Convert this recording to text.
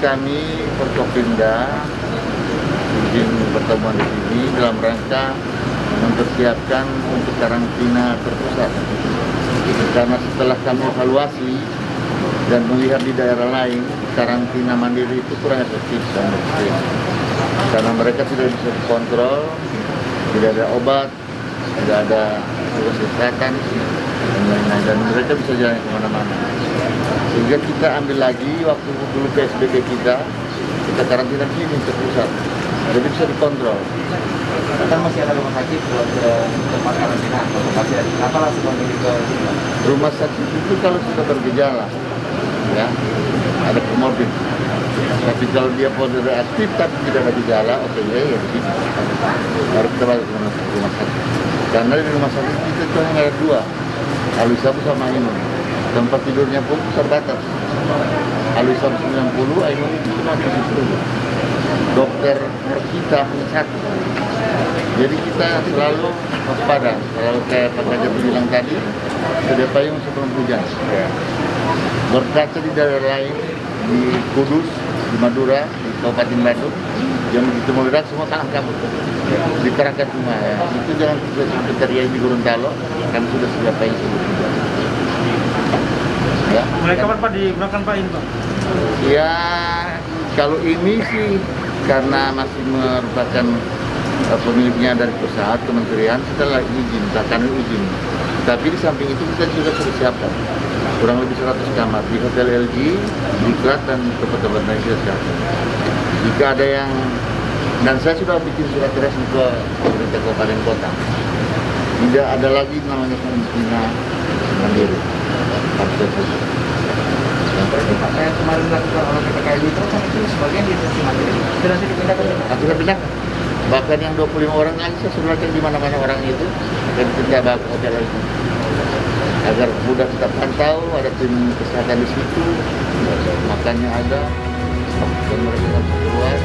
kami Forkopimda izin pertemuan di sini dalam rangka mempersiapkan untuk karantina terpusat. Karena setelah kami evaluasi dan melihat di daerah lain, karantina mandiri itu kurang efektif dan efektif. Karena mereka tidak bisa dikontrol, tidak ada obat, tidak ada tugas kesehatan, dan lain-lain. Dan mereka bisa jalan kemana-mana. Sehingga kita ambil lagi waktu dulu PSBB kita karantina di sini terpusat. Jadi bisa dikontrol. Kan masih ada rumah sakit buat tempat karantina. Kenapa langsung memilih ke sini? Rumah sakit itu kalau sudah bergejala, ya, ada komorbid. Tapi kalau dia positif tapi tidak ada gejala, oke ya, baru kita balik ke rumah sakit. Karena di rumah sakit kita cuma ada dua, Alisab sama Ainun. Tempat tidurnya pun terbatas. Alisab 90, Ainun itu cuma 70. Dokter kita hanya satu. Jadi kita selalu waspada. Kalau kayak Pak Gajah bilang tadi, sedia payung sebelum hujan. Berkaca di daerah lain, di Kudus, di Madura, di Kabupaten Bandung, yang begitu meledak semua tanah kabut. Dikerahkan semua ya. Itu jangan sampai terjadi di Gorontalo, kami sudah sedia payung sebelum hujan. Ya. Mulai kapan Pak digunakan Pak ini Pak? Ya, kalau ini sih karena masih merupakan pemiliknya dari pusat kementerian, kita lagi izin, takkan izin. Tapi di samping itu kita juga sudah siapkan kurang lebih 100 kamar di Hotel LG, di Klat dan tempat-tempat lain kita siapkan. Jika ada yang, dan saya sudah bikin surat resmi ke pemerintah kabupaten kota, tidak ada lagi namanya karantina mandiri. Berarti Pak, saya kemarin dilakukan oleh PPKM itu sebagian di isolasi mandiri. Sudah dipindahkan? Sudah pindah. Bahkan yang 25 orang lagi saya sudah cek di mana-mana orang itu dan kita bawa ke hotel lagi. Agar mudah kita pantau, ada tim kesehatan di situ, makannya ada, dan mereka bisa keluar.